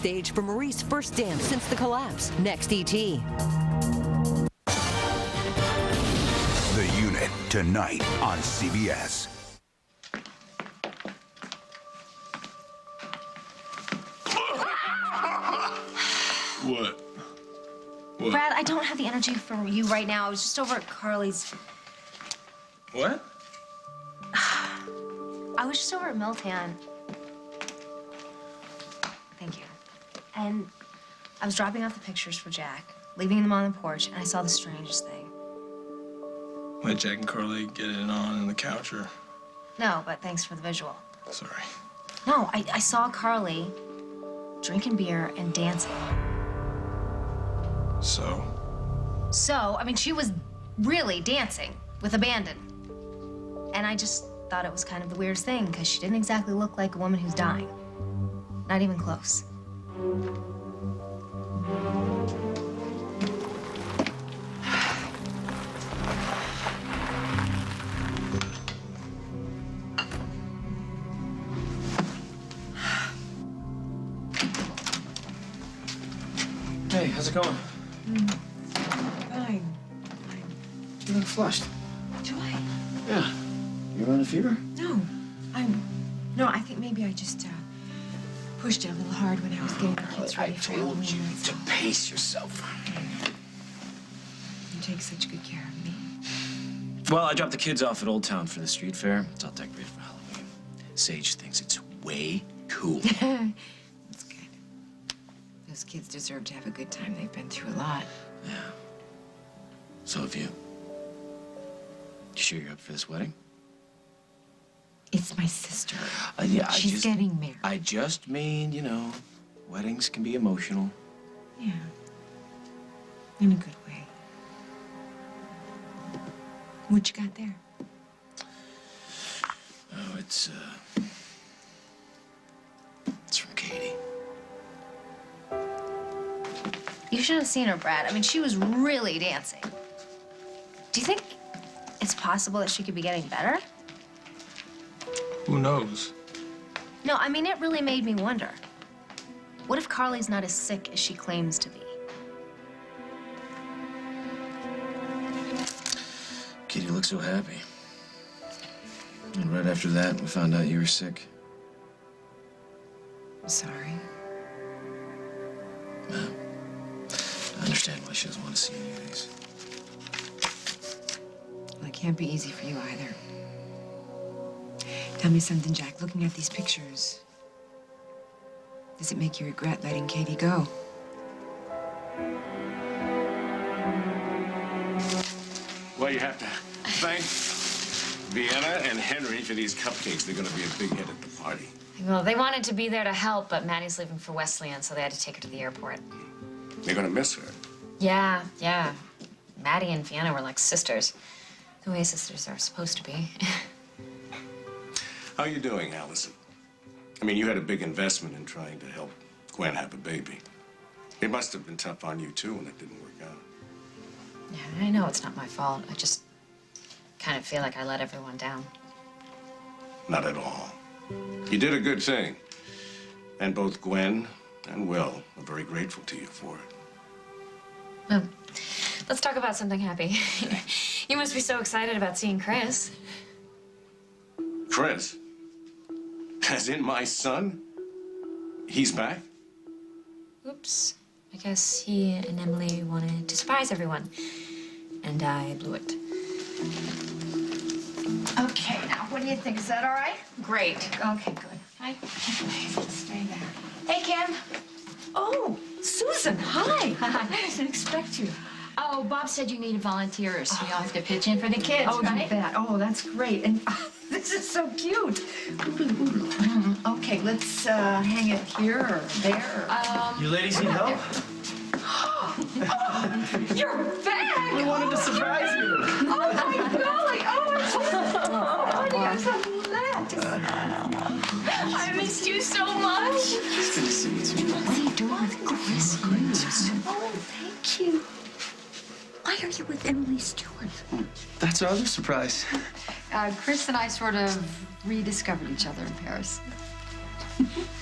stage for Marie's first dance since the collapse. Next, E.T. The Unit, tonight on CBS. What? What? Brad, I don't have the energy for you right now. I was just over at Carly's. What? I was just over at Miltown. Thank you. And I was dropping off the pictures for Jack, leaving them on the porch, and I saw the strangest thing. Let Jack and Carly get it on the couch, or? No, but thanks for the visual. Sorry. No, I saw Carly drinking beer and dancing. So? So, I mean, she was really dancing with abandon. And I just thought it was kind of the weirdest thing, because she didn't exactly look like a woman who's dying. Not even close. Hey, how's it going? Fine. You look flushed. Do I? Yeah. You running a fever? No. No, I think maybe I just pushed it a little hard when I was getting the kids ready for Halloween. I told you that's to all. pace yourself. You take such good care of me. Well, I dropped the kids off at Old Town for the street fair. It's all decorated for Halloween. Sage thinks it's way cool. That's good. Those kids deserve to have a good time. They've been through a lot. Yeah. So have you. You sure you're up for this wedding? It's my sister. Yeah, She's getting married. I just mean, you know, weddings can be emotional. Yeah. In a good way. What you got there? Oh, it's from Katie. You should have seen her, Brad. I mean, she was really dancing. Do you think it's possible that she could be getting better? Who knows? No, I mean, it really made me wonder. What if Carly's not as sick as she claims to be? Katie looked so happy. And right after that, we found out you were sick. I'm sorry. Well, I understand why she doesn't want to see any of these. Well, it can't be easy for you either. Tell me something, Jack. Looking at these pictures, does it make you regret letting Katie go? Well, you have to thank Vienna and Henry for these cupcakes. They're going to be a big hit at the party. Well, they wanted to be there to help, but Maddie's leaving for Wesleyan, so they had to take her to the airport. They're going to miss her. Yeah. Maddie and Vienna were like sisters. The way sisters are supposed to be. How are you doing, Allison? I mean, you had a big investment in trying to help Gwen have a baby. It must have been tough on you, too, when it didn't work out. Yeah, I know it's not my fault. I just kind of feel like I let everyone down. Not at all. You did a good thing. And both Gwen and Will are very grateful to you for it. Well, let's talk about something happy. You must be so excited about seeing Chris. Chris? As in my son? He's back? Oops. I guess he and Emily wanted to surprise everyone. And I blew it. Okay, now, what do you think? Is that all right? Great. Okay, good. Hi. Stay there. Hey, Kim. Oh, Susan, hi. I didn't expect you. Oh, Bob said you needed volunteers. We all have to pitch in for the kids, Oh, right? you bet. Oh, that's great. And this is so cute. Okay, let's hang it here or there. You ladies need help? Oh, you're back! We wanted to surprise you. Oh, my golly. Oh, I'm so honey, I'm so glad. I missed you so much. It's good to see you too. What are you doing with Chris? Oh, thank you. Why are you with Emily Stewart? That's our other surprise. Chris and I sort of rediscovered each other in Paris.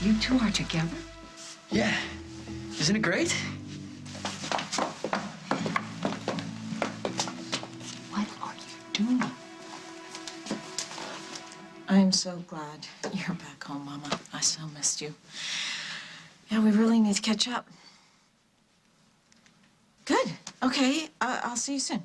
You two are together? Yeah. Isn't it great? What are you doing? I'm so glad you're back home, Mama. I so missed you. Yeah, we really need to catch up. Good. Okay, I'll see you soon.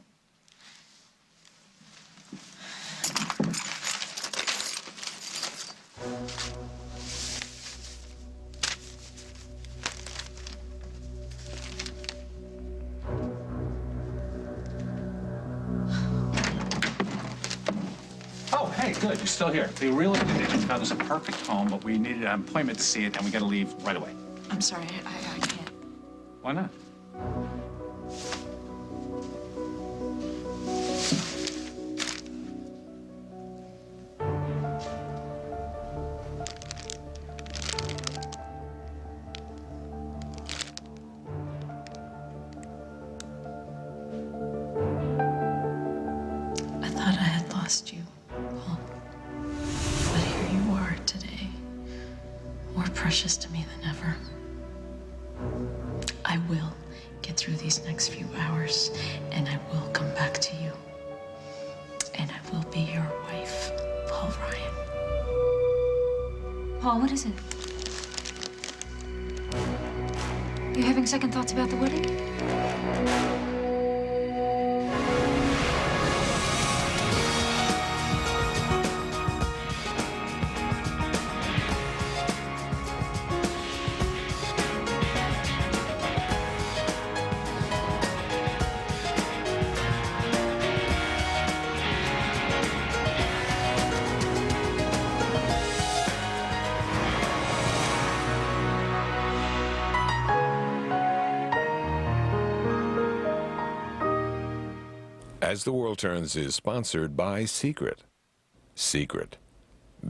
Oh, hey, good. You're still here. The real estate agent found us a perfect home, but we needed an appointment to see it, and we got to leave right away. I'm sorry, I can't. Why not? I thought I had lost you, Paul. But here you are today, more precious to me than ever. I will get through these next few hours, and I will come back to you. And I will be your wife, Paul Ryan. Paul, what is it? You having second thoughts about the wedding? As the World Turns is sponsored by Secret. Secret,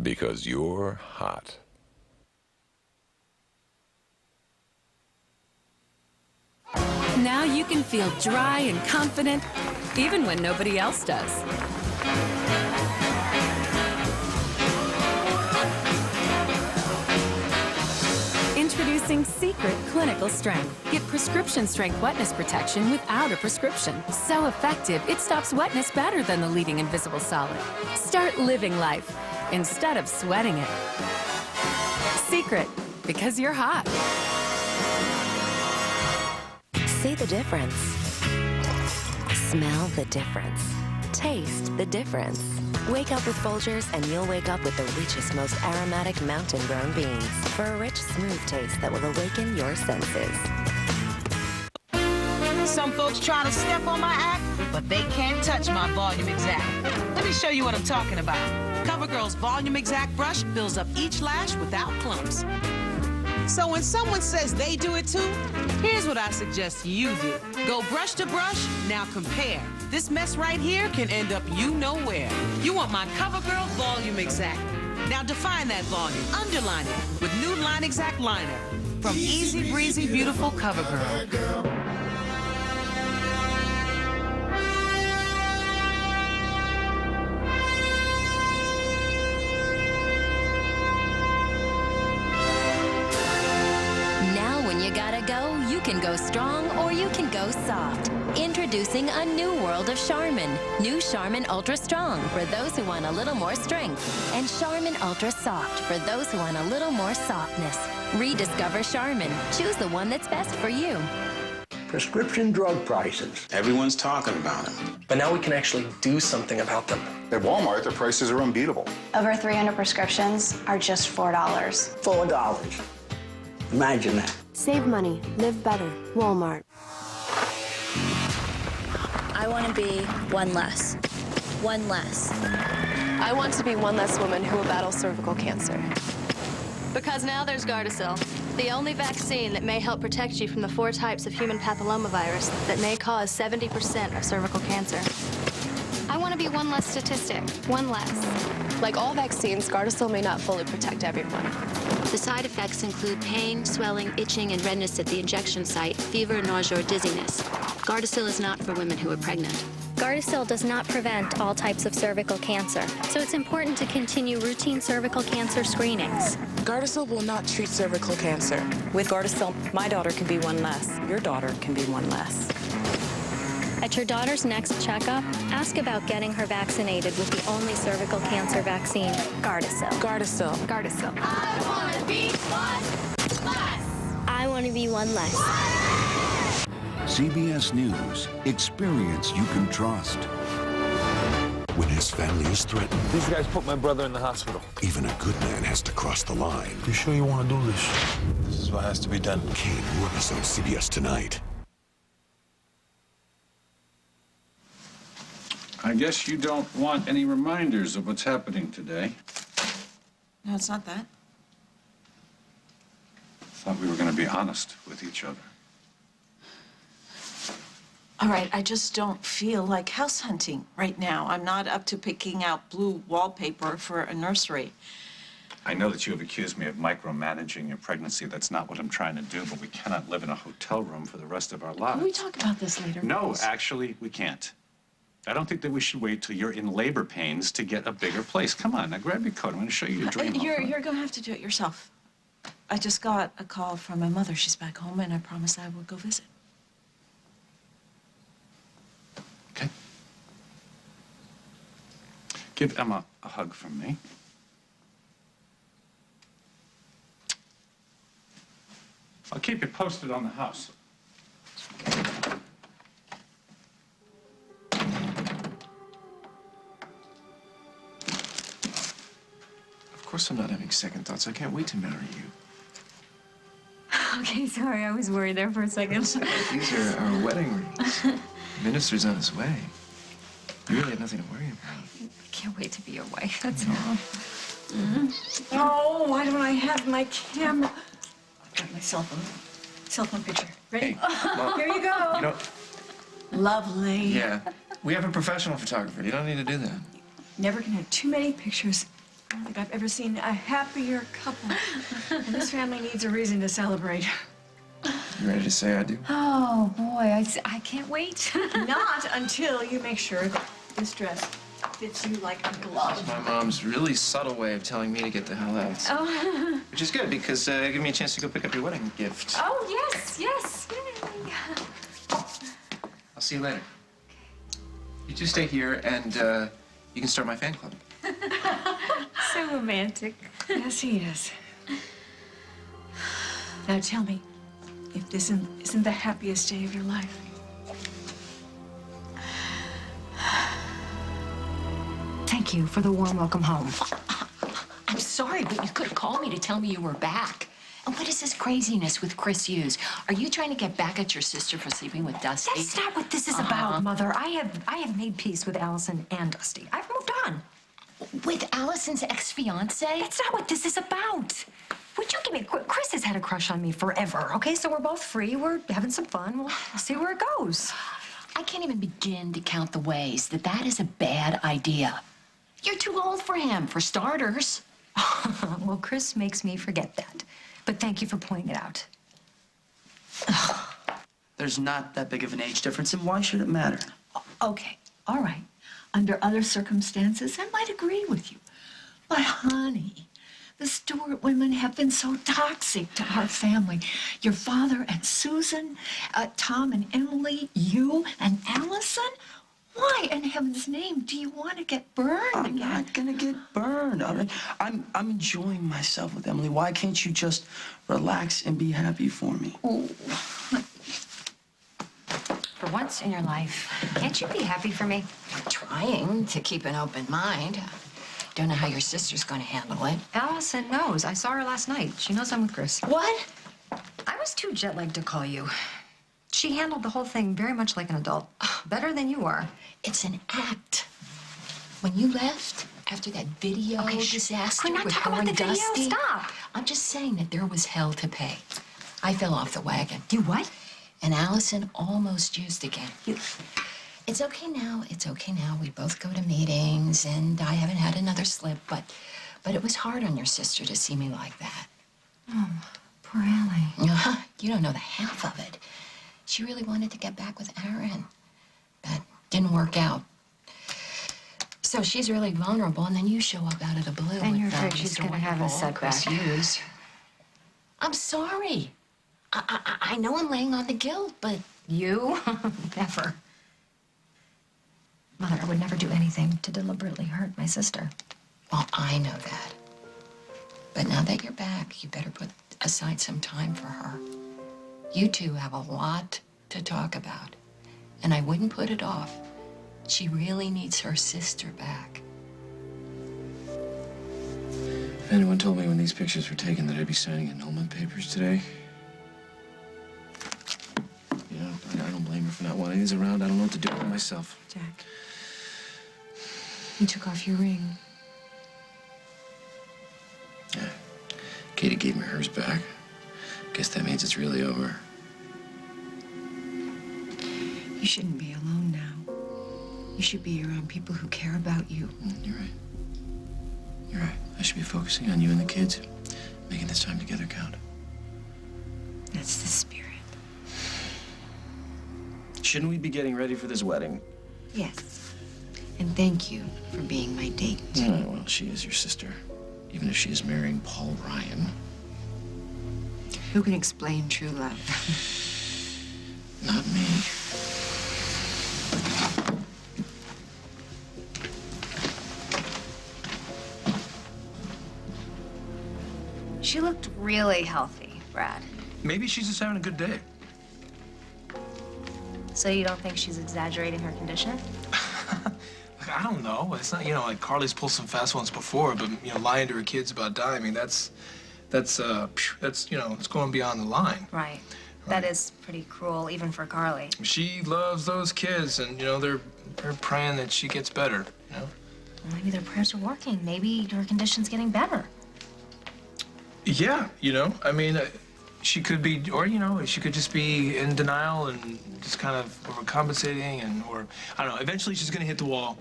because you're hot. Now you can feel dry and confident, even when nobody else does. Introducing Secret Clinical Strength. Get prescription strength wetness protection without a prescription. So effective, it stops wetness better than the leading invisible solid. Start living life instead of sweating it. Secret, because you're hot. See the difference. Smell the difference. Taste the difference. Wake up with Folgers and you'll wake up with the richest, most aromatic mountain-grown beans for a rich, smooth taste that will awaken your senses. Some folks try to step on my act, but they can't touch my Volume Exact. Let me show you what I'm talking about. CoverGirl's Volume Exact brush fills up each lash without clumps. So when someone says they do it too, here's what I suggest you do. Go brush to brush, now compare. This mess right here can end up you know where. You want my CoverGirl Volume Exact. Now define that volume, underline it with new Line Exact liner from Easy Breezy Beautiful CoverGirl. You can go strong or you can go soft. Introducing a new world of Charmin. New Charmin Ultra Strong for those who want a little more strength. And Charmin Ultra Soft for those who want a little more softness. Rediscover Charmin. Choose the one that's best for you. Prescription drug prices. Everyone's talking about them. But now we can actually do something about them. At Walmart, the prices are unbeatable. Over 300 prescriptions are just $4. $4. Imagine that. Save money, live better. Walmart. I want to be one less. One less. I want to be one less woman who will battle cervical cancer. Because now there's Gardasil, the only vaccine that may help protect you from the 4 types of human papillomavirus that may cause 70% of cervical cancer. I want to be one less statistic, one less. Like all vaccines, Gardasil may not fully protect everyone. The side effects include pain, swelling, itching, and redness at the injection site, fever, nausea, or dizziness. Gardasil is not for women who are pregnant. Gardasil does not prevent all types of cervical cancer, so it's important to continue routine cervical cancer screenings. Gardasil will not treat cervical cancer. With Gardasil, my daughter can be one less. Your daughter can be one less. At your daughter's next checkup, ask about getting her vaccinated with the only cervical cancer vaccine, Gardasil. Gardasil. Gardasil. I want to be one less. I want to be one less. CBS News. Experience you can trust. When his family is threatened, These guys put my brother in the hospital. even a good man has to cross the line. You sure you want to do this? This is what has to be done. Kane, new episode CBS tonight. I guess you don't want any reminders of what's happening today. No, it's not that. Thought we were going to be honest with each other. All right, I just don't feel like house hunting right now. I'm not up to picking out blue wallpaper for a nursery. I know that you have accused me of micromanaging your pregnancy. That's not what I'm trying to do, but we cannot live in a hotel room for the rest of our lives. Can we talk about this later? No, please? actually, we can't. I don't think that we should wait till you're in labor pains to get a bigger place. Come on, now grab your coat. I'm going to show you your dream home. You're going to have to do it yourself. I just got a call from my mother. She's back home, and I promised I would go visit. Okay. Give Emma a hug from me. I'll keep you posted on the house. Of course I'm not having second thoughts. I can't wait to marry you. Okay, sorry, I was worried there for a second. These are our wedding rings. The minister's on his way. You really have nothing to worry about. I can't wait to be your wife, that's all. Oh, why don't I have my camera? I've got my cell phone. Cell phone picture. Ready? Hey, Mom. Here you go. You know, Lovely. yeah, we have a professional photographer. You don't need to do that. Never can have too many pictures. I don't think I've ever seen a happier couple. And this family needs a reason to celebrate. You ready to say I do? Oh, boy, I can't wait. Not until you make sure that this dress fits you like a glove. It's my mom's really subtle way of telling me to get the hell out. Oh. Which is good, because it gives me a chance to go pick up your wedding gift. Oh, yes, yes. Yay. I'll see you later. You two stay here, and you can start my fan club. So romantic. Yes, he is. Now tell me, if this isn't the happiest day of your life. Thank you for the warm welcome home. I'm sorry, but you could have called me to tell me you were back. And what is this craziness with Chris Hughes? Are you trying to get back at your sister for sleeping with Dusty? That's not what this is about, Mother. I have made peace with Allison and Dusty. I've moved on. With Allison's ex-fiance? That's not what this is about. Would you give me... Chris has had a crush on me forever, okay? So we're both free. We're having some fun. We'll see where it goes. I can't even begin to count the ways that is a bad idea. You're too old for him, for starters. Well, Chris makes me forget that. But thank you for pointing it out. There's not that big of an age difference, and why should it matter? Okay, all right. Under other circumstances, I might agree with you. But honey, the Stewart women have been so toxic to our family. Your father and Susan, Tom and Emily, you and Allison. Why in heaven's name do you want to get burned I'm again? not gonna get burned. I'm enjoying myself with Emily. Why can't you just relax and be happy for me? Oh. For once in your life, can't you be happy for me? I'm trying to keep an open mind. Don't know how your sister's going to handle it. Allison knows. I saw her last night. She knows I'm with Chris. What? I was too jet-lagged to call you. She handled the whole thing very much like an adult. Better than you are. It's an act. When you left after that video disaster Can we not with talk her about the and video? Dusty, Stop. I'm just saying that there was hell to pay. I fell off the wagon. You what? And Allison almost used again. It's okay now. It's okay now. We both go to meetings, and I haven't had another slip, but it was hard on your sister to see me like that. Oh, poor Allie. You don't know the half of it. She really wanted to get back with Aaron. But, didn't work out. So she's really vulnerable, and then you show up out of the blue. And with, you're afraid she's Mr. gonna have a Wonderful, Chris setback. Hughes. I'm sorry. I know I'm laying on the guilt, but You? Never. Mother, I would never do anything to deliberately hurt my sister. well, I know that. But now that you're back, you better put aside some time for her. You two have a lot to talk about, and I wouldn't put it off. She really needs her sister back. If anyone told me when these pictures were taken that I'd be signing annulment papers today, you know, I don't blame her for not wanting these around. I don't know what to do with myself. Jack, you took off your ring. Yeah. Katie gave me hers back. Guess that means it's really over. You shouldn't be alone now. You should be around people who care about you. You're right. You're right. I should be focusing on you and the kids, making this time together count. That's the spirit. Shouldn't we be getting ready for this wedding? Yes. And thank you for being my date. Well, she is your sister, even if she is marrying Paul Ryan. Who can explain true love? Not me. She looked really healthy, Brad. Maybe she's just having a good day. So you don't think she's exaggerating her condition? Like, I don't know. It's not, you know, like Carly's pulled some fast ones before, but, you know, lying to her kids about dying, I mean, that's, you know, it's going beyond the line. Right. That is pretty cruel, even for Carly. She loves those kids, and, you know, they're praying that she gets better, you know? Well, maybe their prayers are working. Maybe her condition's getting better. Yeah, you know, I mean, she could be, or, you know, she could just be in denial and just kind of overcompensating, and, or, I don't know, eventually she's gonna hit the wall.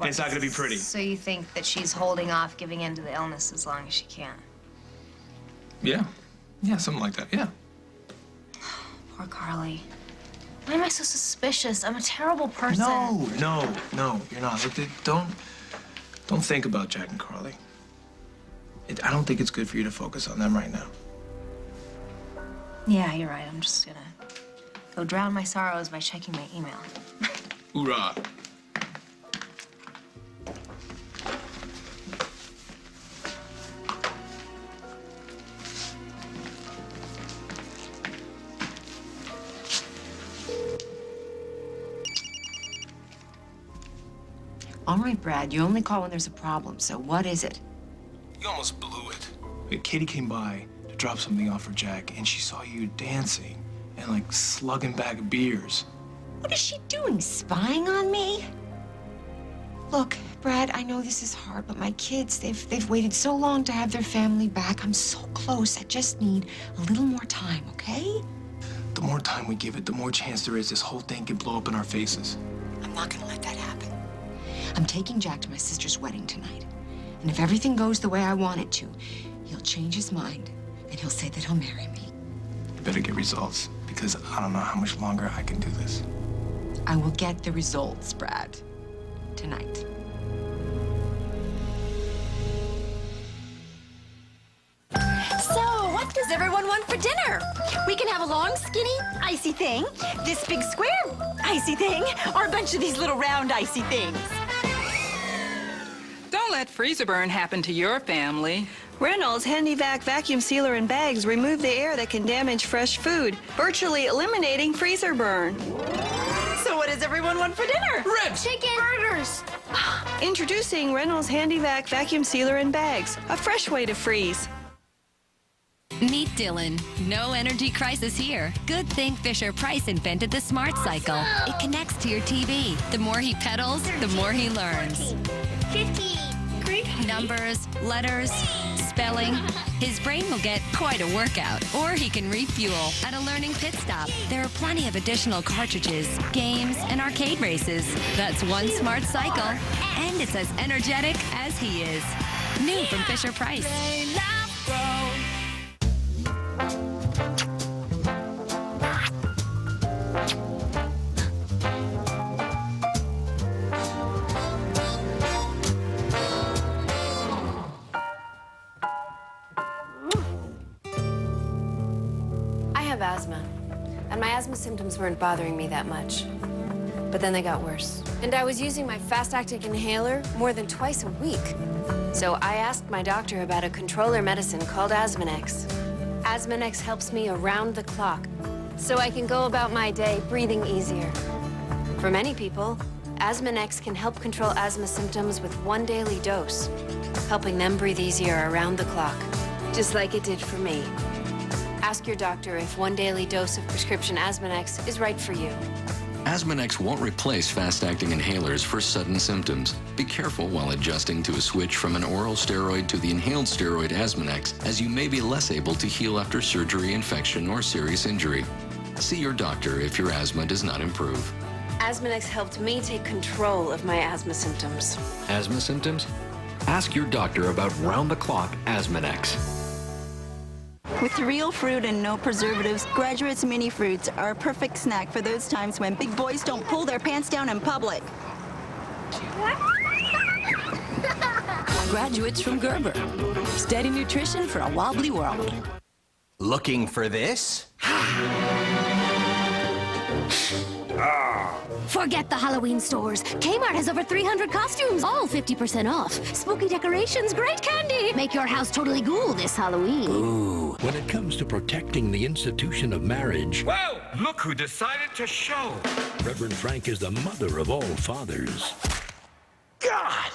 And it's not gonna be pretty. So you think that she's holding off giving in to the illness as long as she can? Yeah. Yeah, something like that, yeah. Poor Carly. Why am I so suspicious? I'm a terrible person. No, you're not. Look, don't think about Jack and Carly. I don't think it's good for you to focus on them right now. Yeah, you're right. I'm just gonna go drown my sorrows by checking my email. Hoorah. All right, Brad, you only call when there's a problem, so what is it? You almost blew it. Katie came by to drop something off for Jack, and she saw you dancing and, like, slugging back beers. What is she doing, spying on me? Look, Brad, I know this is hard, but my kids, they've waited so long to have their family back. I'm so close. I just need a little more time, okay? The more time we give it, the more chance there is this whole thing can blow up in our faces. I'm not gonna let that happen. I'm taking Jack to my sister's wedding tonight. And if everything goes the way I want it to, he'll change his mind and he'll say that he'll marry me. You better get results, because I don't know how much longer I can do this. I will get the results, Brad. Tonight. So, what does everyone want for dinner? We can have a long, skinny, icy thing, this big square icy thing, or a bunch of these little round icy things. Don't let freezer burn happen to your family. Reynolds HandyVac vacuum sealer and bags remove the air that can damage fresh food, virtually eliminating freezer burn. So what does everyone want for dinner? Ribs! Chicken! Burgers! Introducing Reynolds HandyVac vacuum sealer and bags, a fresh way to freeze. Meet Dylan. No energy crisis here. Good thing Fisher-Price invented the Smart Cycle. It connects to your TV. The more he pedals, the more he learns. 50. Great. Numbers, letters, spelling. His brain will get quite a workout, or he can refuel at a learning pit stop. There are plenty of additional cartridges, games, and arcade races. That's one Smart Cycle, and it's as energetic as he is. New from Fisher-Price. have asthma, and my asthma symptoms weren't bothering me that much. But then they got worse. And I was using my fast-acting inhaler more than twice a week. So I asked my doctor about a controller medicine called Asthmanex. Asthmanex helps me around the clock, so I can go about my day breathing easier. For many people, Asthmanex can help control asthma symptoms with one daily dose, helping them breathe easier around the clock, just like it did for me. Ask your doctor if one daily dose of prescription Asthmanex is right for you. Asthmanex won't replace fast-acting inhalers for sudden symptoms. Be careful while adjusting to a switch from an oral steroid to the inhaled steroid Asthmanex, as you may be less able to heal after surgery, infection, or serious injury. See your doctor if your asthma does not improve. Asthmanex helped me take control of my asthma symptoms. Asthma symptoms? Ask your doctor about round-the-clock Asthmanex. With real fruit and no preservatives, Graduate's mini fruits are a perfect snack for those times when big boys don't pull their pants down in public. Graduates from Gerber. Steady nutrition for a wobbly world. Looking for this? Forget the Halloween stores. Kmart has over 300 costumes, all 50% off. Spooky decorations, great candy. Make your house totally ghoul this Halloween. Ooh. When it comes to protecting the institution of marriage, whoa! Look who decided to show. Reverend Frank is the mother of all fathers. God!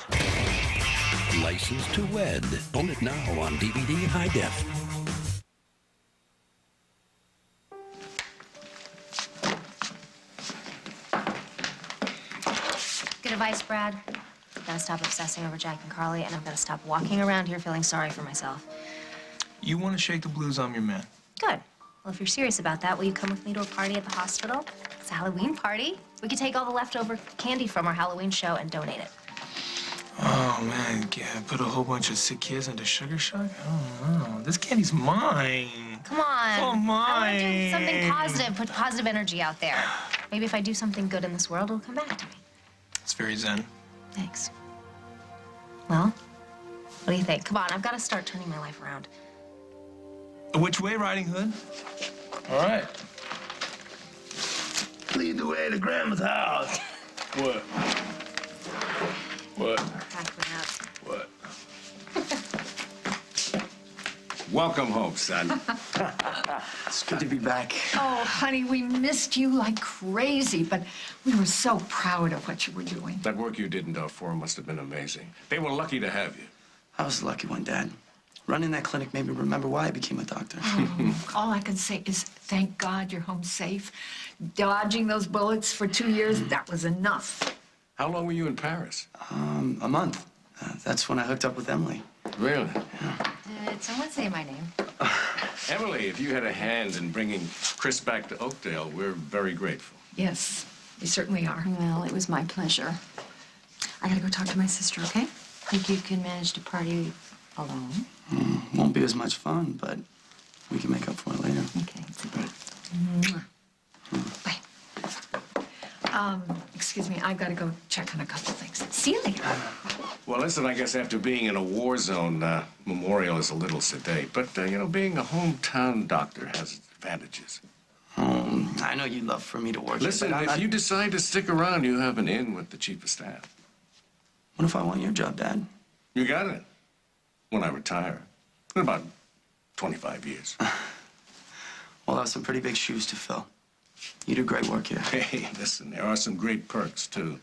License to Wed. Own it now on DVD high def. Good advice, Brad. I've got to stop obsessing over Jack and Carly, and I've got to stop walking around here feeling sorry for myself. You want to shake the blues, I'm your man. Good. Well, if you're serious about that, will you come with me to a party at the hospital? It's a Halloween party. We could take all the leftover candy from our Halloween show and donate it. Oh, man, yeah, put a whole bunch of sick kids into Sugar Shock? I don't know. This candy's mine. Come on. Oh, mine. I want to do something positive, put positive energy out there. Maybe if I do something good in this world, it'll come back to me. It's very zen. Thanks. Well, what do you think? Come on, I've got to start turning my life around. Which way, Riding Hood? All right. Lead the way to Grandma's house. What? What? Crack me up. What? Welcome home, son. It's good to be back. Oh, honey, we missed you like crazy, but we were so proud of what you were doing. That work you did in Darfur must have been amazing. They were lucky to have you. I was the lucky one, Dad. Running that clinic made me remember why I became a doctor. All I can say is thank God you're home safe. Dodging those bullets for 2 years, that was enough. How long were you in Paris? A month. That's when I hooked up with Emily. Really? Yeah. Did someone say my name? Emily, if you had a hand in bringing Chris back to Oakdale, we're very grateful. Yes, we certainly are. Well, it was my pleasure. I gotta go talk to my sister, okay? Think you can manage to party alone? Won't be as much fun, but we can make up for it later. Okay, it's a date. Excuse me, I've got to go check on a couple things. See you later. Well, listen, I guess after being in a war zone, Memorial is a little sedate. But, you know, being a hometown doctor has its advantages. I know you'd love for me to work Listen, here, but if you decide to stick around, you have an in with the chief of staff. What if I want your job, Dad? You got it. When I retire. In about 25 years. Well, that's some pretty big shoes to fill. You do great work here. Hey, listen, there are some great perks, too.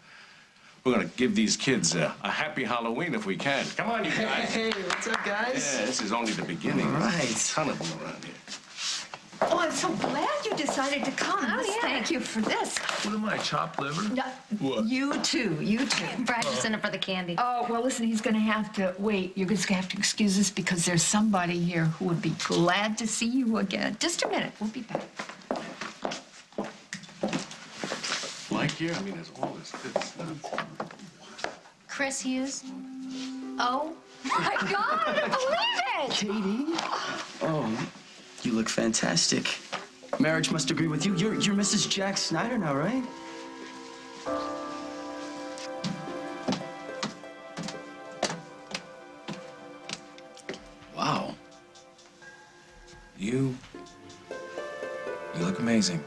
We're gonna give these kids a happy Halloween if we can. Come on, you guys. Hey, what's up, guys? Yeah, this is only the beginning. All right. There's a ton of them around here. Oh, I'm so glad you decided to come. Thank you for this. What am I, chopped liver? No, What? you too, you too. Brad just sent up for the candy. Oh, well, listen, he's going to have to wait. You're just going to have to excuse us because there's somebody here who would be glad to see you again. Just a minute. We'll be back. Like here? I mean, there's all this good stuff. Chris Hughes. Oh, my God, I don't believe it! Katie? Oh, you look fantastic. Marriage must agree with you. You're Mrs. Jack Snyder now, right? Wow. You You look amazing.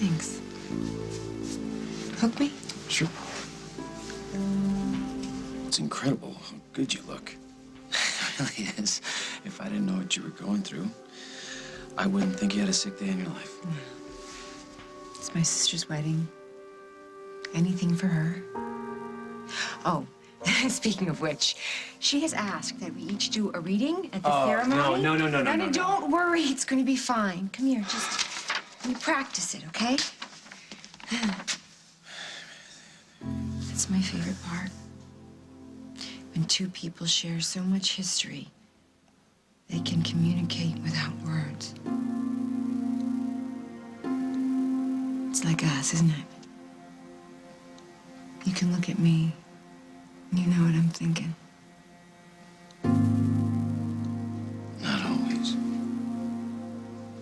Thanks. Hook me? Sure. It's incredible how good you look. It really is. If I didn't know what you were going through, I wouldn't think you had a sick day in your life. It's my sister's wedding. Anything for her. Oh, speaking of which, she has asked that we each do a reading at the ceremony. No, don't worry. It's going to be fine. Come here, just let me practice it, okay? That's my favorite part. When two people share so much history, they can communicate without words. It's like us, isn't it? You can look at me, and you know what I'm thinking. Not always.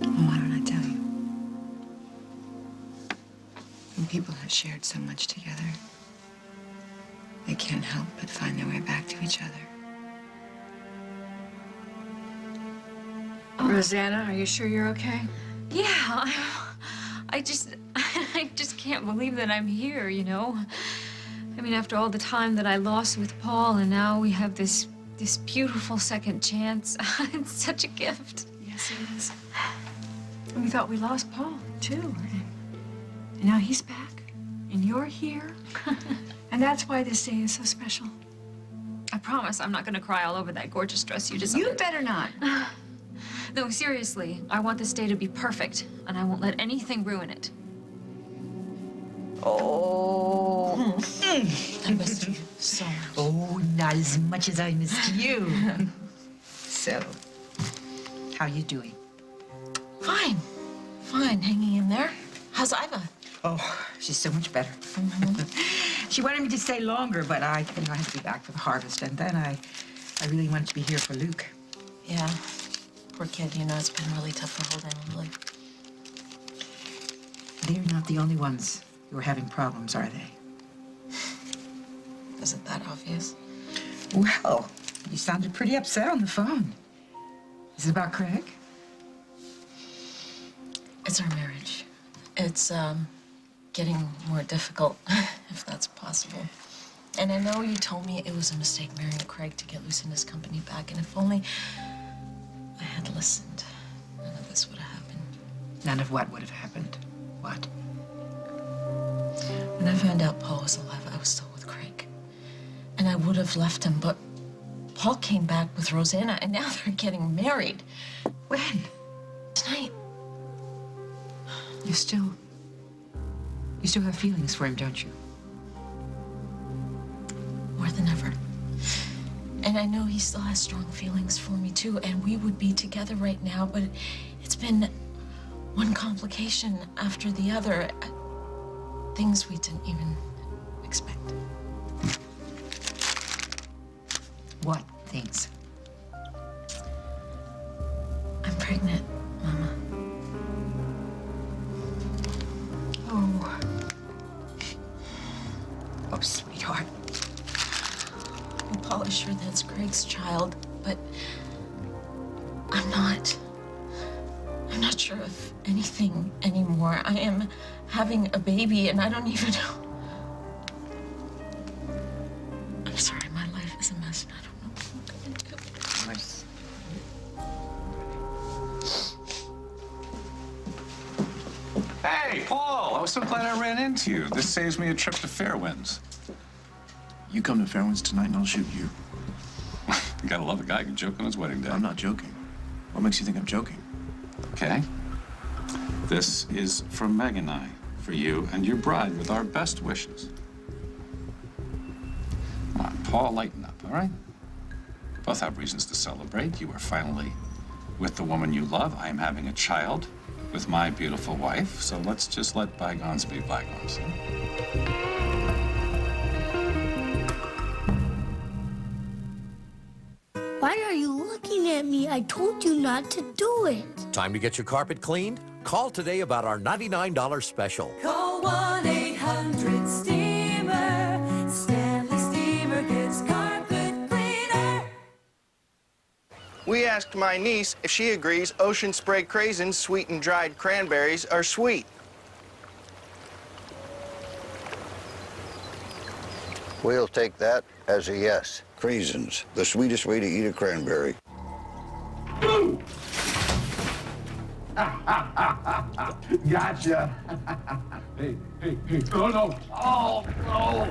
Well, why don't I tell you? When people have shared so much together, they can't help but find their way back to each other. Rosanna, are you sure you're okay? Yeah, I just can't believe that I'm here, you know? I mean, after all the time that I lost with Paul, and now we have this beautiful second chance. It's such a gift. Yes, it is. And we thought we lost Paul, too. And now he's back, and you're here. And that's why this day is so special. I promise I'm not gonna cry all over that gorgeous dress you designed. You better not. No, seriously, I want this day to be perfect, and I won't let anything ruin it. Oh. I missed you so much. Oh, not as much as I missed you. So, how you doing? Fine. Fine, hanging in there. How's Iva? Oh, she's so much better. She wanted me to stay longer, but I had to be back for the harvest, and then I really wanted to be here for Luke. Yeah. Poor kid, you know, it's been really tough for holding Lily. They're not the only ones who are having problems, are they? Is it that obvious? Well, you sounded pretty upset on the phone. Is it about Craig? It's our marriage. It's, getting more difficult, if that's possible. And I know you told me it was a mistake marrying Craig to get Lucinda's company back, and if only I had listened, none of this would have happened. None of what would have happened? What? When I found out Paul was alive, I was still with Craig. And I would have left him, but Paul came back with Rosanna, and now they're getting married. When? Tonight. You still have feelings for him, don't you? More than ever. And I know he still has strong feelings for me, too, and we would be together right now, but it's been one complication after the other. Things we didn't even expect. What things? I'm pregnant, Mama. Oh. Oh, sweetheart. And Paul is sure that's Craig's child, but I'm not sure of anything anymore. I am having a baby, and I don't even know. I'm sorry, my life is a mess, and I don't know what I'm gonna do. Nice. Hey, Paul, I was so glad I ran into you. This saves me a trip to Fairwinds. You come to Fairwinds tonight and I'll shoot you. You gotta love a guy who can joke on his wedding day. I'm not joking. What makes you think I'm joking? Okay. This is from Meg and I, for you and your bride with our best wishes. Come on, Paul, lighten up, all right? Both have reasons to celebrate. You are finally with the woman you love. I am having a child with my beautiful wife, so let's just let bygones be bygones. Why are you looking at me? I told you not to do it. Time to get your carpet cleaned? Call today about our $99 special. Call 1-800-STEAMER. Stanley Steamer gets carpet cleaner. We asked my niece if she agrees ocean spray craisins, sweetened dried cranberries are sweet. We'll take that as a yes. Craisins, the sweetest way to eat a cranberry. Gotcha. Hey. Oh, no. Oh, no.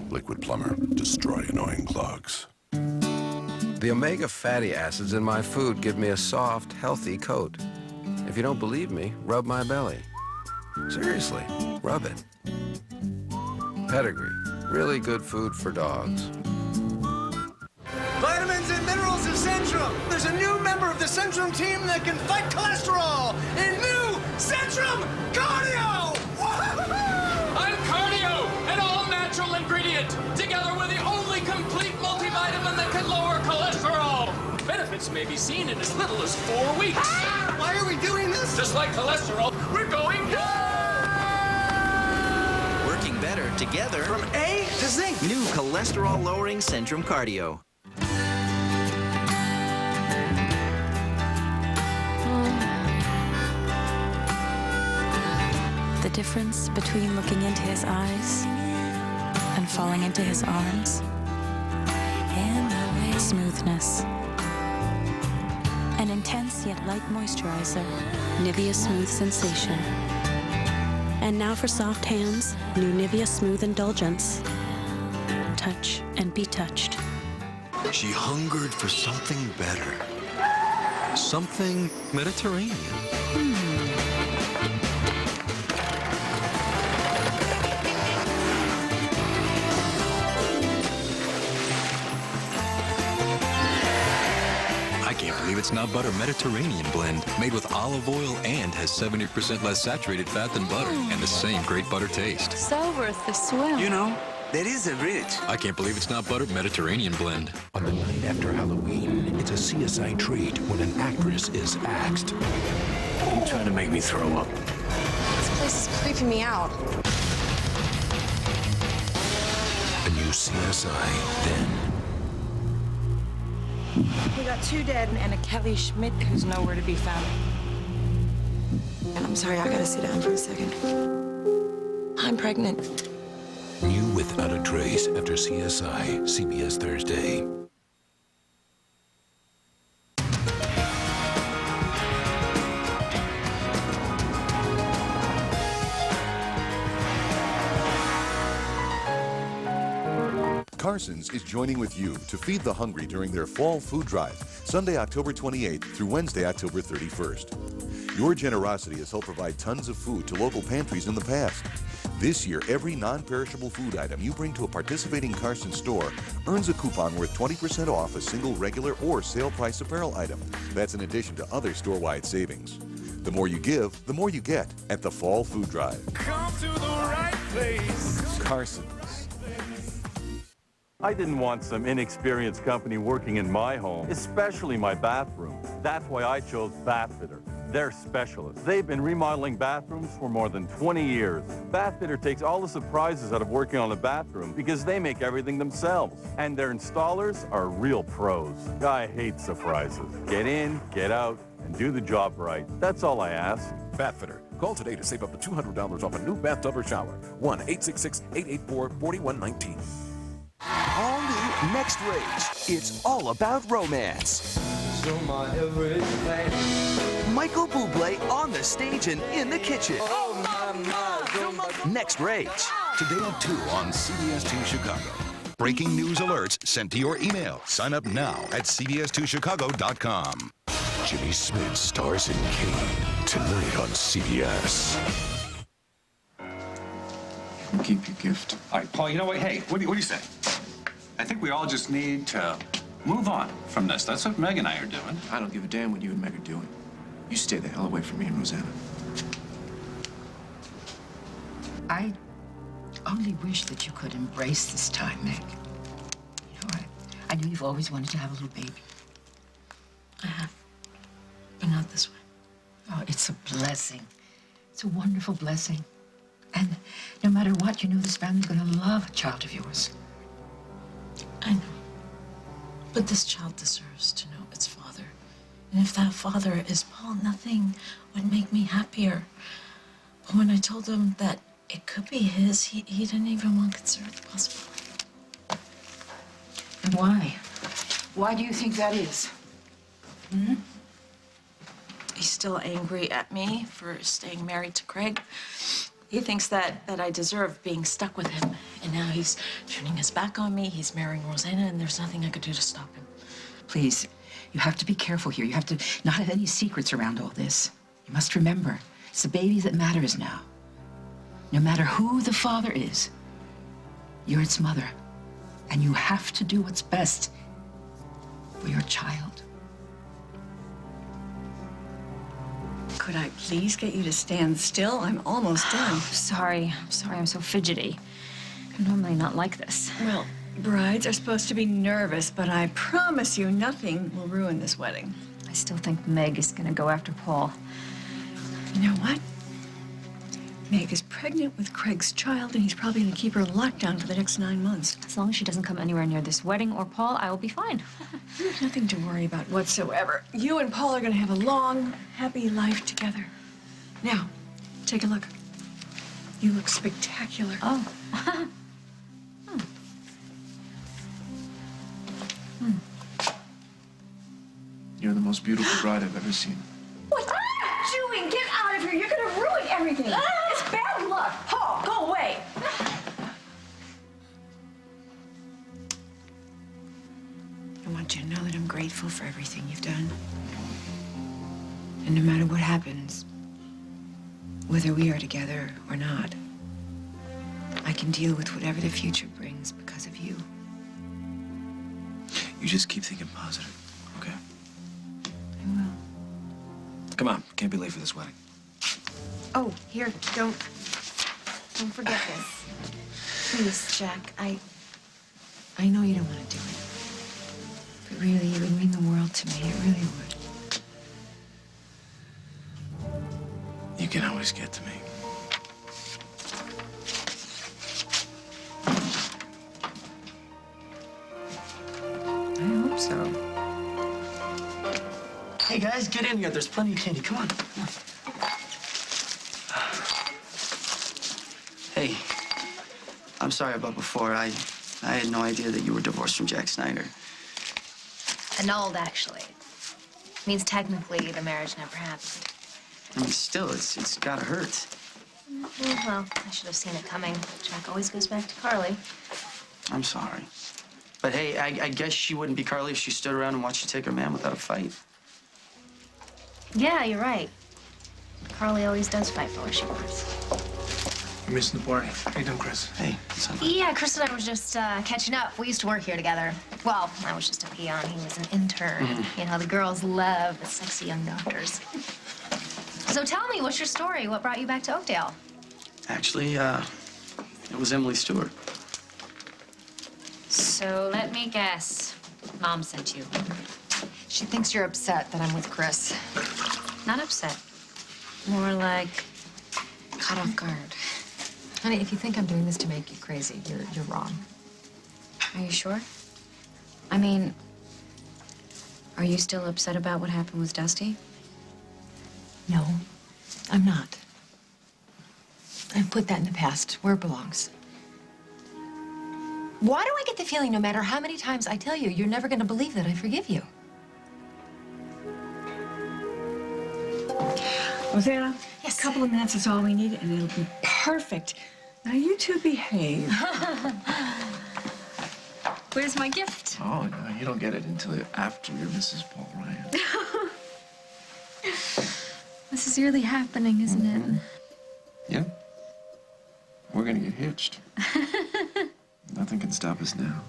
Liquid Plumber. Destroy annoying clogs. The omega fatty acids in my food give me a soft, healthy coat. If you don't believe me, rub my belly. Seriously, rub it. Pedigree. Really good food for dogs. Vitamins and minerals of Centrum. There's a new member of the Centrum team that can fight cholesterol. In new Centrum Cardio! I'm Cardio, an all-natural ingredient, together with the only complete multivitamin that can lower cholesterol. Benefits may be seen in as little as 4 weeks. Why are we doing this? Just like cholesterol, we're going Working better together. From A to Zinc. New cholesterol-lowering Centrum Cardio. The difference between looking into his eyes and falling into his arms. Smoothness. An intense yet light moisturizer. Nivea Smooth Sensation. And now for soft hands, new Nivea Smooth Indulgence. Touch and be touched. She hungered for something better. Something Mediterranean. I can't believe it's Not Butter Mediterranean blend, made with olive oil and has 70% less saturated fat than butter, and the same great butter taste. So worth the swim. You know, that is a rich. I can't believe it's Not Butter Mediterranean blend. On the night after Halloween, it's a CSI treat when an actress is axed. Are you trying to make me throw up? This place is creeping me out. A new CSI then. We got 2 dead and a Kelly Schmidt who's nowhere to be found. And I'm sorry, I gotta sit down for a second. I'm pregnant. New Without a Trace after CSI, CBS Thursday. Carson's is joining with you to feed the hungry during their fall food drive, Sunday, October 28th through Wednesday, October 31st. Your generosity has helped provide tons of food to local pantries in the past. This year, every non-perishable food item you bring to a participating Carson's store earns a coupon worth 20% off a single regular or sale price apparel item. That's in addition to other store-wide savings. The more you give, the more you get at the Fall Food Drive. Come to the right place. Carson's. I didn't want some inexperienced company working in my home, especially my bathroom. That's why I chose Bathfitter. They're specialists. They've been remodeling bathrooms for more than 20 years. Bathfitter takes all the surprises out of working on a bathroom because they make everything themselves. And their installers are real pros. I hate surprises. Get in, get out, and do the job right. That's all I ask. Bathfitter. Call today to save up to $200 off a new bathtub or shower. 1-866-884-4119. All new Next Rage. It's all about romance. Michael Bublé on the stage and in the kitchen. Next Rage. Today at 2 on CBS 2 Chicago. Breaking news alerts sent to your email. Sign up now at cbs2chicago.com. Jimmy Smith stars in Kane tonight on CBS. Keep your gift. All right, Paul, you know what? Hey, what do you say? I think we all just need to move on from this. That's what Meg and I are doing. I don't give a damn what you and Meg are doing. You stay the hell away from me and Rosanna. I only wish that you could embrace this time, Meg. You know, I knew you've always wanted to have a little baby. I have, but not this way. Oh, it's a blessing. It's a wonderful blessing. And no matter what, you know this family's gonna love a child of yours. I know. But this child deserves to know its father. And if that father is Paul, nothing would make me happier. But when I told him that it could be his, he didn't even want to consider the possibility. And why? Why do you think that is? Hmm? He's still angry at me for staying married to Craig. He thinks that I deserve being stuck with him. And now he's turning his back on me. He's marrying Rosanna, and there's nothing I could do to stop him. Please, you have to be careful here. You have to not have any secrets around all this. You must remember, it's the baby that matters now. No matter who the father is, you're its mother. And you have to do what's best for your child. Could I please get you to stand still? I'm almost done. Sorry. I'm sorry. I'm so fidgety. I'm normally not like this. Well, brides are supposed to be nervous, but I promise you nothing will ruin this wedding. I still think Meg is going to go after Paul. You know what? Meg is pregnant with Craig's child, and he's probably going to keep her locked down for the next 9 months. As long as she doesn't come anywhere near this wedding or Paul, I will be fine. You have nothing to worry about whatsoever. You and Paul are going to have a long, happy life together. Now, take a look. You look spectacular. Oh. You're the most beautiful bride I've ever seen. What are you doing? Get out of here. You're going to ruin everything. It's bad luck. Paul, go away. I want you to know that I'm grateful for everything you've done. And no matter what happens, whether we are together or not, I can deal with whatever the future brings because of you. You just keep thinking positive, okay? I will. Come on, can't be late for this wedding. Oh, here, don't forget this. Please, Jack, I know you don't want to do it. But really, it would mean the world to me. It really would. You can always get to me. I hope so. Hey, guys, get in here. There's plenty of candy. Come on. Come on. Hey, I'm sorry about before. I had no idea that you were divorced from Jack Snyder. Annulled, actually. Means technically the marriage never happened. I mean, still, it's gotta hurt. Well, I should have seen it coming. Jack always goes back to Carly. I'm sorry. But hey, I guess she wouldn't be Carly if she stood around and watched you take her man without a fight. Yeah, you're right. Carly always does fight for what she wants. You're missing the party. How you doing, Chris? Hey, what's up? Yeah, Chris and I was just catching up. We used to work here together. Well, I was just a peon. He was an intern. You know, the girls love the sexy young doctors. So tell me, what's your story? What brought you back to Oakdale? Actually, it was Emily Stewart. So let me guess. Mom sent you. She thinks you're upset that I'm with Chris. Not upset. More like caught off guard. Honey, if you think I'm doing this to make you crazy, you're wrong. Are you sure? I mean, are you still upset about what happened with Dusty? No, I'm not. I've put that in the past, where it belongs. Why do I get the feeling no matter how many times I tell you, you're never going to believe that I forgive you? Rosanna, yes. A couple of minutes is all we need, and it'll be perfect. Now, you two behave. Where's my gift? Oh, no, you don't get it until after you're Mrs. Paul Ryan. This is really happening, isn't it? Yeah. We're gonna get hitched. Nothing can stop us now.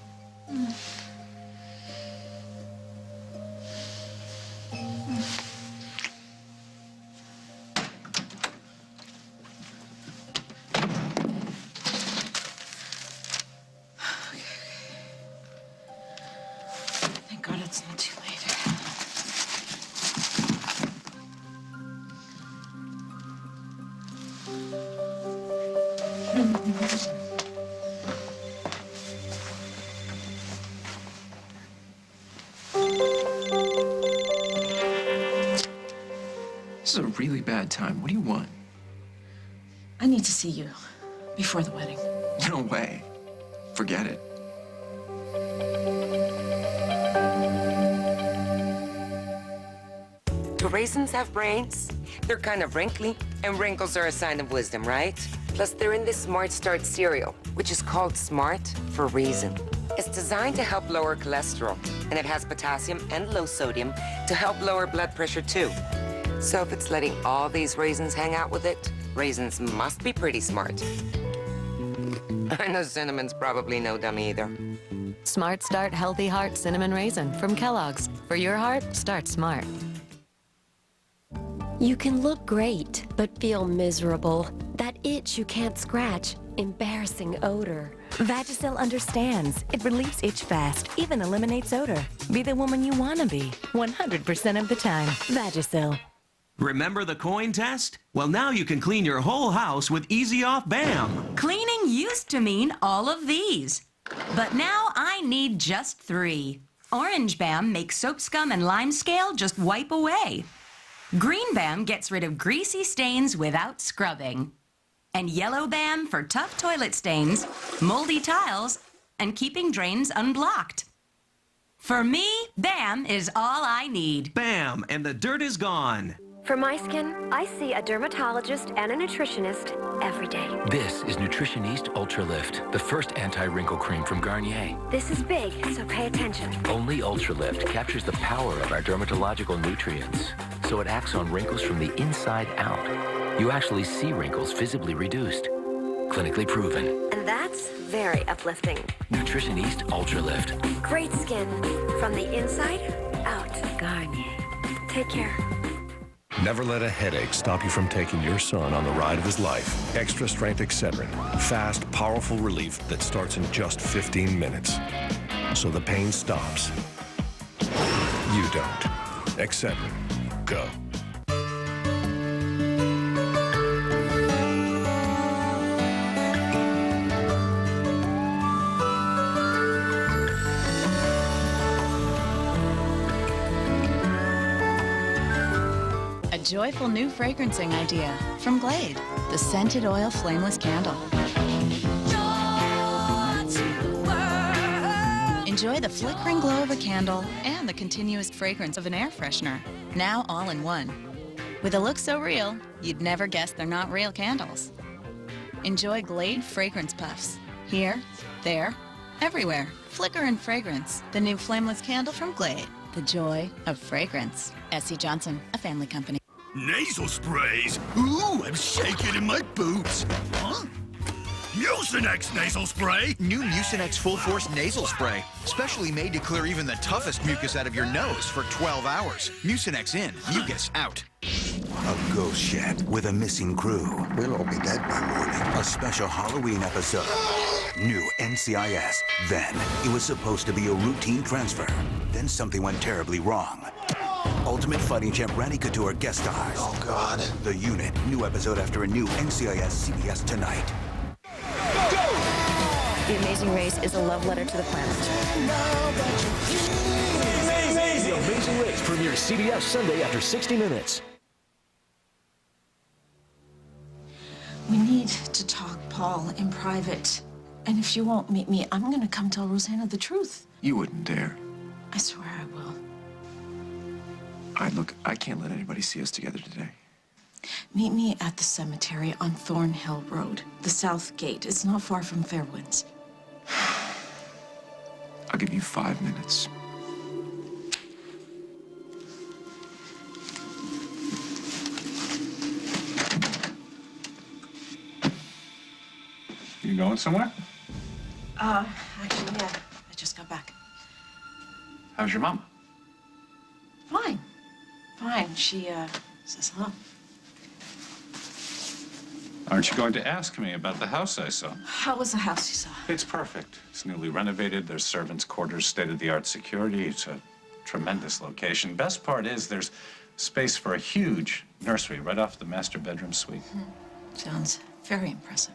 Thank God it's not too late. This is a really bad time. What do you want? I need to see you before the wedding. No way. Forget it. Do raisins have brains? They're kind of wrinkly, and wrinkles are a sign of wisdom, right? Plus, they're in this Smart Start cereal, which is called Smart for a reason. It's designed to help lower cholesterol, and it has potassium and low sodium to help lower blood pressure, too. So if it's letting all these raisins hang out with it, raisins must be pretty smart. I know cinnamon's probably no dummy either. Smart Start Healthy Heart Cinnamon Raisin from Kellogg's. For your heart, start smart. You can look great, but feel miserable. That itch you can't scratch. Embarrassing odor. Vagisil understands. It relieves itch fast, even eliminates odor. Be the woman you want to be, 100% of the time. Vagisil. Remember the coin test? Well, now you can clean your whole house with Easy Off BAM. Cleaning used to mean all of these. But now I need just 3. Orange BAM makes soap scum and lime scale just wipe away. Green BAM gets rid of greasy stains without scrubbing. And yellow BAM for tough toilet stains, moldy tiles, and keeping drains unblocked. For me, BAM is all I need. BAM, and the dirt is gone. For my skin, I see a dermatologist and a nutritionist every day. This is Nutritioniste Ultra Lift, the first anti-wrinkle cream from Garnier. This is big, so pay attention. Only Ultra Lift captures the power of our dermatological nutrients, so it acts on wrinkles from the inside out. You actually see wrinkles visibly reduced. Clinically proven. And that's very uplifting. Nutritioniste Ultra Lift. Great skin from the inside out. Garnier. Take care. Never let a headache stop you from taking your son on the ride of his life. Extra strength Excedrin. Fast, powerful relief that starts in just 15 minutes. So the pain stops. You don't. Excedrin. Go. Joyful new fragrancing idea from Glade, the scented oil flameless candle. Enjoy the flickering glow of a candle and the continuous fragrance of an air freshener, now all in one. With a look so real, you'd never guess they're not real candles. Enjoy Glade fragrance puffs, here, there, everywhere. Flicker and fragrance, the new flameless candle from Glade, the joy of fragrance. S.C. Johnson, a family company. Nasal sprays? Ooh, I'm shaking in my boots. Huh? Mucinex nasal spray? New Mucinex Full Force Nasal Spray. Specially made to clear even the toughest mucus out of your nose for 12 hours. Mucinex in, mucus out. A ghost ship with a missing crew. We'll all be dead by morning. A special Halloween episode. New NCIS. Then, it was supposed to be a routine transfer. Then something went terribly wrong. Ultimate Fighting Champ Randy Couture guest stars. Oh, God. The Unit. New episode after a new NCIS CBS tonight. Go! The Amazing Race is a love letter to the planet. The Amazing Race premieres CBS Sunday after 60 Minutes. We need to talk, Paul, in private. And if you won't meet me, I'm gonna come tell Rosanna the truth. You wouldn't dare. I swear I will. Look, I can't let anybody see us together today. Meet me at the cemetery on Thornhill Road, the South Gate. It's not far from Fairwinds. I'll give you 5 minutes. You going somewhere? Actually, yeah. I just got back. How's your mom? Fine. Fine. She, says hello. Aren't you going to ask me about the house I saw? How was the house you saw? It's perfect. It's newly renovated. There's servants' quarters, state-of-the-art security. It's a tremendous location. Best part is there's space for a huge nursery right off the master bedroom suite. Sounds very impressive.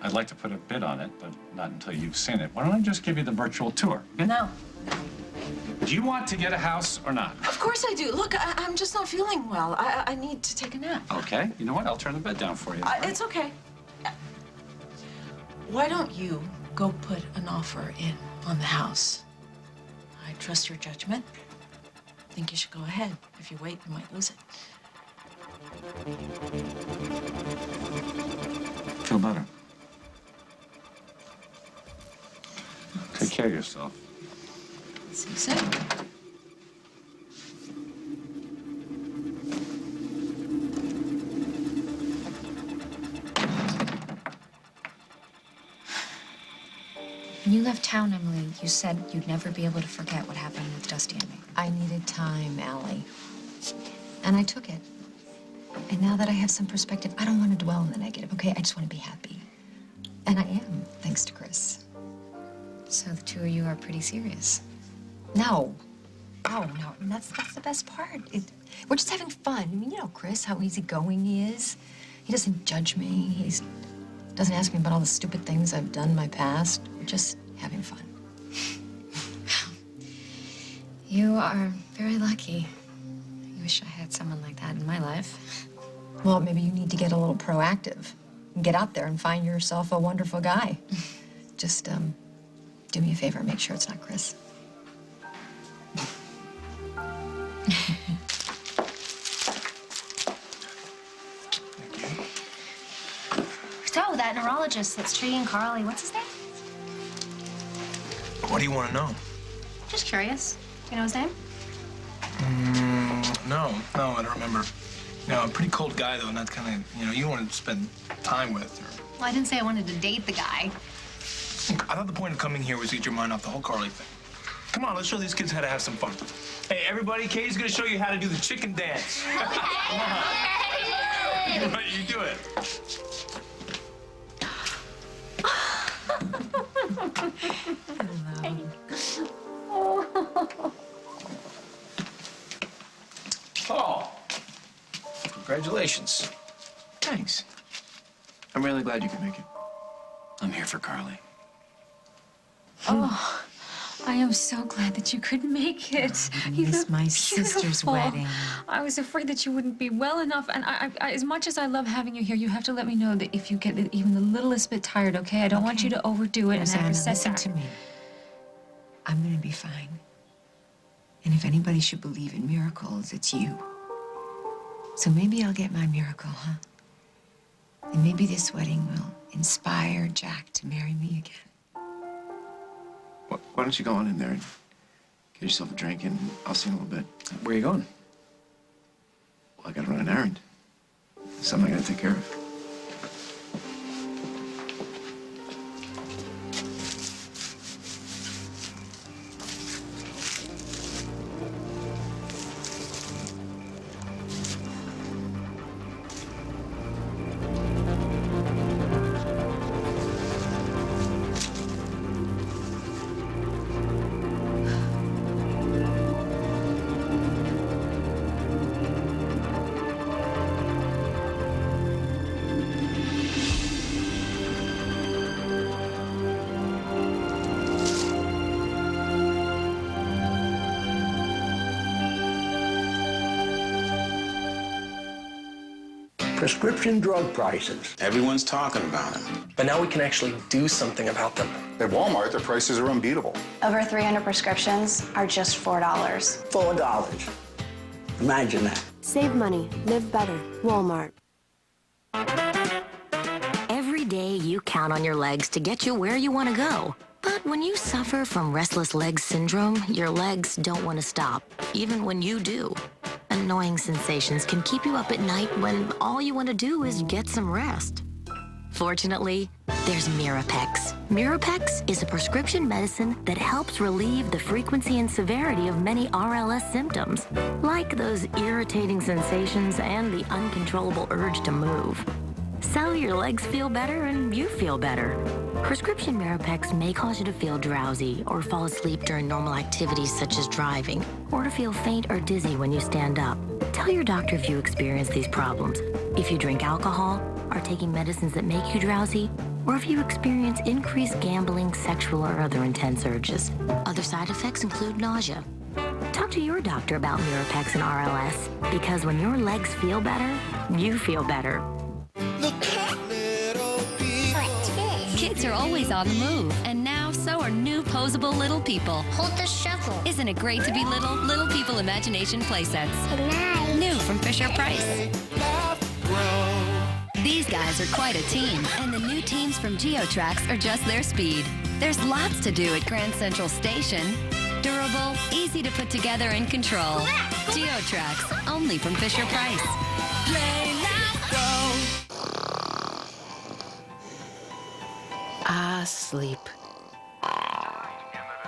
I'd like to put a bid on it, but not until you've seen it. Why don't I just give you the virtual tour? No. Do you want to get a house or not? Of course I do. Look, I'm just not feeling well. I need to take a nap. Okay. You know what? I'll turn the bed down for you. It's okay. Why don't you go put an offer in on the house? I trust your judgment. I think you should go ahead. If you wait, you might lose it. Feel better. Take care of yourself. See you soon. When you left town, Emily, you said you'd never be able to forget what happened with Dusty and me. I needed time, Allie. And I took it. And now that I have some perspective, I don't want to dwell on the negative, okay? I just want to be happy. And I am, thanks to Chris. So the two of you are pretty serious. No. No. I mean, that's the best part. We're just having fun. I mean, you know Chris, how easygoing he is. He doesn't judge me. He doesn't ask me about all the stupid things I've done in my past. We're just having fun. You are very lucky. I wish I had someone like that in my life. Well, maybe you need to get a little proactive. Get out there and find yourself a wonderful guy. Just, do me a favor, make sure it's not Chris. So, that neurologist that's treating Carly, what's his name? What do you want to know? Just curious. Do you know his name? No, I don't remember. You know, a pretty cold guy, though, and that's kind of, you know, you want to spend time with. Well, I didn't say I wanted to date the guy. Look, I thought the point of coming here was to get your mind off the whole Carly thing. Come on, let's show these kids how to have some fun. Hey, everybody, Katie's gonna show you how to do the chicken dance. Come on. You do it. Paul, congratulations. Thanks. I'm really glad you could make it. I'm here for Carly. Oh, I am so glad that you could make it. You missed my sister's wedding. I was afraid that you wouldn't be well enough, and I, as much as I love having you here, you have to let me know that if you get even the littlest bit tired, okay? I don't want you to overdo it and have a setback. Listen to me. I'm gonna be fine. And if anybody should believe in miracles, it's you. So maybe I'll get my miracle, huh? And maybe this wedding will inspire Jack to marry me again. Why don't you go on in there and get yourself a drink, and I'll see you in a little bit. Where are you going? Well, I gotta run an errand. Something I gotta take care of. Prescription drug prices. Everyone's talking about them. But now we can actually do something about them. At Walmart, their prices are unbeatable. Over 300 prescriptions are just $4. $4. Imagine that. Save money, live better. Walmart. Every day you count on your legs to get you where you want to go. But when you suffer from restless leg syndrome, your legs don't want to stop, even when you do. Annoying sensations can keep you up at night when all you want to do is get some rest. Fortunately, there's Mirapex. Mirapex is a prescription medicine that helps relieve the frequency and severity of many RLS symptoms, like those irritating sensations and the uncontrollable urge to move. So your legs feel better and you feel better. Prescription Mirapex may cause you to feel drowsy or fall asleep during normal activities such as driving, or to feel faint or dizzy when you stand up. Tell your doctor if you experience these problems. If you drink alcohol, are taking medicines that make you drowsy, or if you experience increased gambling, sexual, or other intense urges. Other side effects include nausea. to your doctor about Mirapex and RLS, because when your legs feel better, you feel better. Kids are always on the move, and now so are new posable little people. Hold the shovel. Isn't it great to be little? Little People Imagination Playsets. New from Fisher-Price. These guys are quite a team, and the new teams from GeoTrax are just their speed. There's lots to do at Grand Central Station. Durable, easy to put together and control. GeoTrax, only from Fisher-Price. Sleep.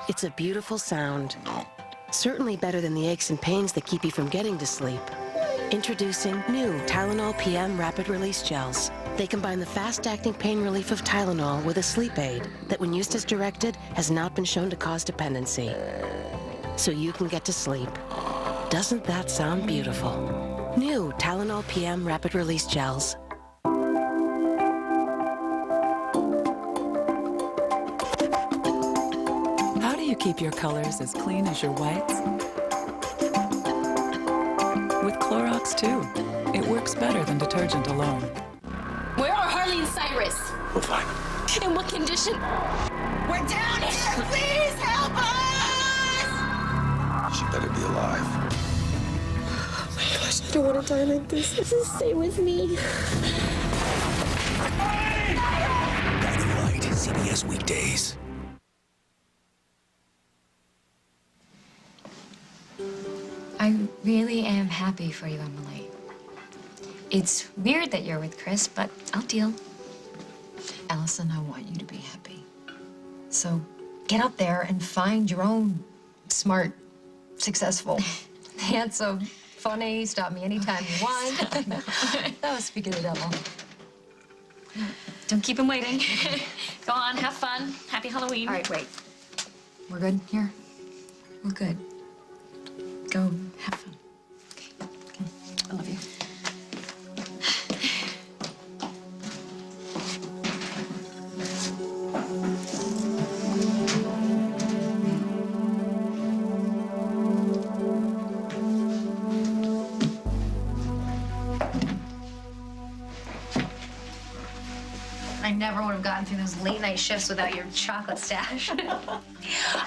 It's a beautiful sound. Certainly better than the aches and pains that keep you from getting to sleep. Introducing new Tylenol PM Rapid Release Gels. They combine the fast-acting pain relief of Tylenol with a sleep aid that, when used as directed, has not been shown to cause dependency. So you can get to sleep. Doesn't that sound beautiful? New Tylenol PM Rapid Release Gels. Keep your colors as clean as your whites. With Clorox, too. It works better than detergent alone. Where are Harley and Cyrus? We'll find them. In what condition? We're down here! Please help us! She better be alive. Oh my gosh, I don't want to die like this. Stay with me. Guiding Light, CBS weekdays. I really am happy for you, Emily. It's weird that you're with Chris, but I'll deal. Allison, I want you to be happy. So get out there and find your own smart, successful, handsome, funny, stop me anytime you want. That was speaking of the devil. Don't keep him waiting. Go on, have fun. Happy Halloween. All right, wait. We're good here? We're good. Go have fun. Okay. I love you. I never would have gotten through those late night shifts without your chocolate stash.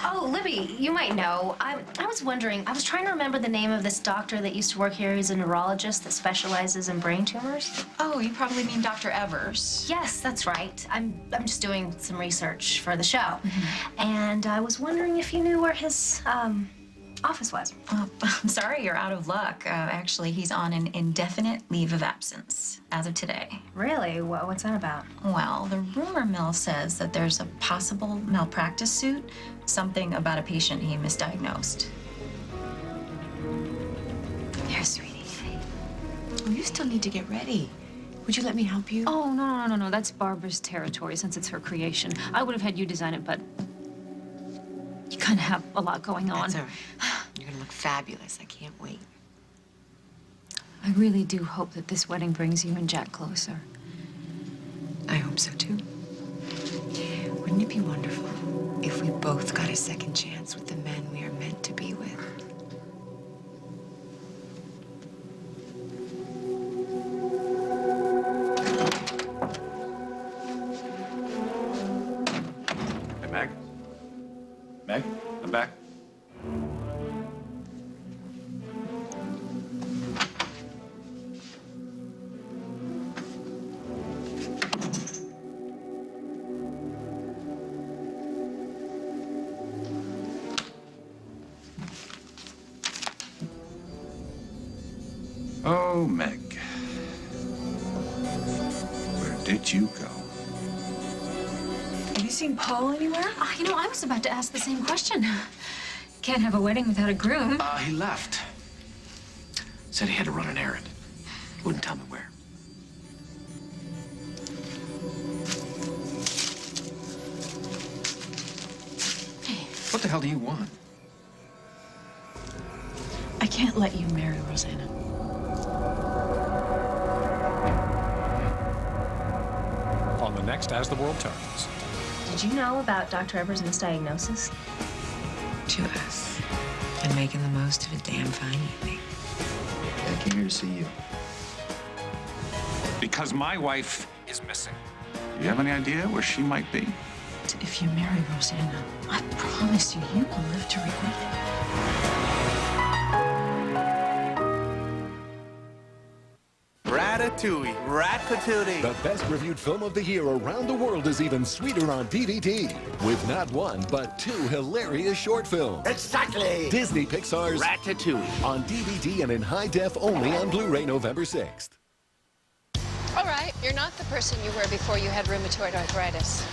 Oh, Libby, you might know. I was wondering, I was trying to remember the name of this doctor that used to work here. He's a neurologist that specializes in brain tumors. Oh, you probably mean Dr. Evers. Yes, that's right. I'm just doing some research for the show. And I was wondering if you knew where his office was. I'm sorry, you're out of luck. Actually, he's on an indefinite leave of absence as of today. Really? What's that about? Well, the rumor mill says that there's a possible malpractice suit, something about a patient he misdiagnosed. Here, sweetie. Oh, you still need to get ready. Would you let me help you? Oh, no. That's Barbara's territory since it's her creation. I would have had you design it, but you kind of have a lot going on. That's all right. You're gonna look fabulous. I can't wait. I really do hope that this wedding brings you and Jack closer. I hope so, too. Wouldn't it be wonderful if we both got a second chance with the men we are meant to be with? Hey, Meg. Meg, I'm back. Oh, Meg. Where did you go? Have you seen Paul anywhere? I was about to ask the same question. Can't have a wedding without a groom. He left. Said he had to run an errand. Wouldn't tell me where. What the hell do you want? I can't let you marry Rosanna. On the next As the World Turns. Did you know about Dr. Evers' misdiagnosis? To us. and making the most of a damn fine evening. I came here to see you. Because my wife is missing. Do you have any idea where she might be? If you marry Rosanna, I promise you, you will live to regret it. Ratatouille. The best reviewed film of the year around the world is even sweeter on DVD. With not one, but two hilarious short films. Exactly. Disney Pixar's Ratatouille. On DVD and in high def only on Blu-ray November 6th. All right, you're not the person you were before you had rheumatoid arthritis.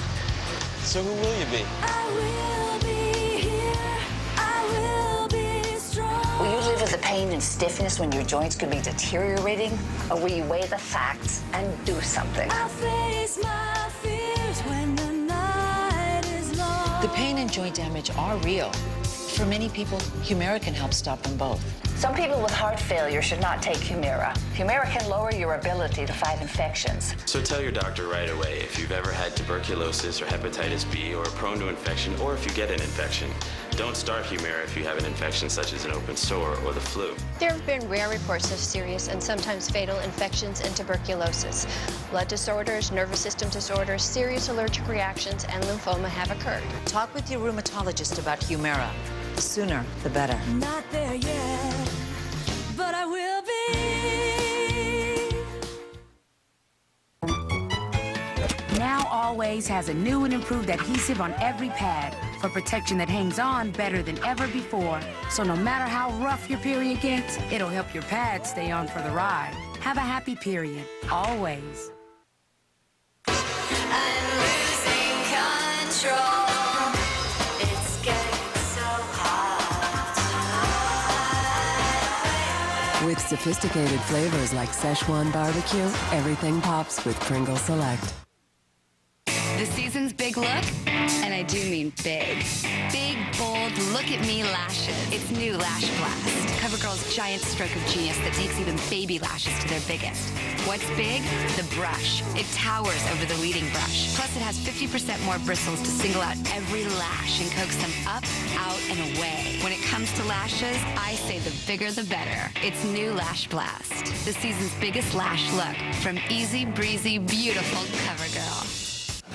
So who will you be? I will be here. I will be strong. Will you live with the pain and stiffness when your joints could be deteriorating? Or will you weigh the facts and do something? I'll face my fears when the night is long. The pain and joint damage are real. For many people, Humira can help stop them both. Some people with heart failure should not take Humira. Humira can lower your ability to fight infections. So tell your doctor right away if you've ever had tuberculosis or hepatitis B or are prone to infection, or if you get an infection. Don't start Humira if you have an infection such as an open sore or the flu. There have been rare reports of serious and sometimes fatal infections and tuberculosis. Blood disorders, nervous system disorders, serious allergic reactions, and lymphoma have occurred. Talk with your rheumatologist about Humira. The sooner, the better. Not there yet, but I will be. Now Always has a new and improved adhesive on every pad for protection that hangs on better than ever before. So no matter how rough your period gets, it'll help your pad stay on for the ride. Have a happy period, always. I'm losing control. It's getting so hot. With sophisticated flavors like Szechuan barbecue, everything pops with Pringles Select. The season's big look, and I do mean big. Big, bold, look-at-me lashes. It's new Lash Blast, CoverGirl's giant stroke of genius that takes even baby lashes to their biggest. What's big? The brush. It towers over the leading brush. Plus, it has 50% more bristles to single out every lash and coax them up, out, and away. When it comes to lashes, I say the bigger the better. It's new Lash Blast, the season's biggest lash look from easy, breezy, beautiful CoverGirl.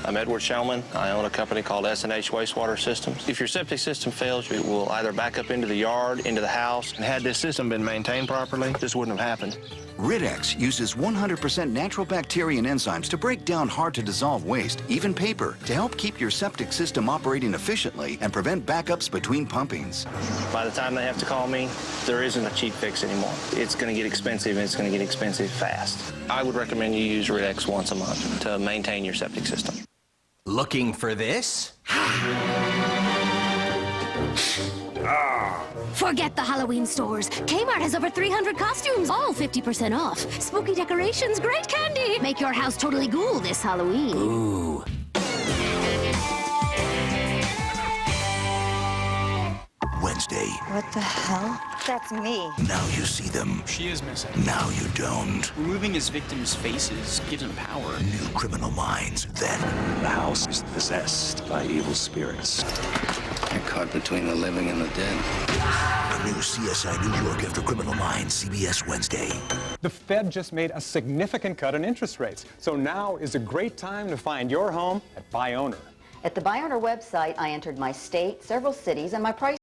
I'm Edward Shellman. I own a company called S&H Wastewater Systems. If your septic system fails, it will either back up into the yard, into the house, and had this system been maintained properly, this wouldn't have happened. Rid-X uses 100% natural bacteria and enzymes to break down hard-to-dissolve waste, even paper, to help keep your septic system operating efficiently and prevent backups between pumpings. By the time they have to call me, there isn't a cheap fix anymore. It's going to get expensive, and it's going to get expensive fast. I would recommend you use Rid-X once a month to maintain your septic system. Looking for this? Forget the Halloween stores. Kmart has over 300 costumes, all 50% off. Spooky decorations, great candy. Make your house totally ghoul this Halloween. Ooh. Wednesday. What the hell? That's me. Now you see them. She is missing. Now you don't. Removing his victims' faces gives him power. New Criminal Minds. Then the house is possessed by evil spirits. You're caught between the living and the dead. A new CSI New York after Criminal Minds, CBS Wednesday. The Fed just made a significant cut in interest rates, so now is a great time to find your home at Buy Owner. At the Buy Owner website, I entered my state, several cities, and my price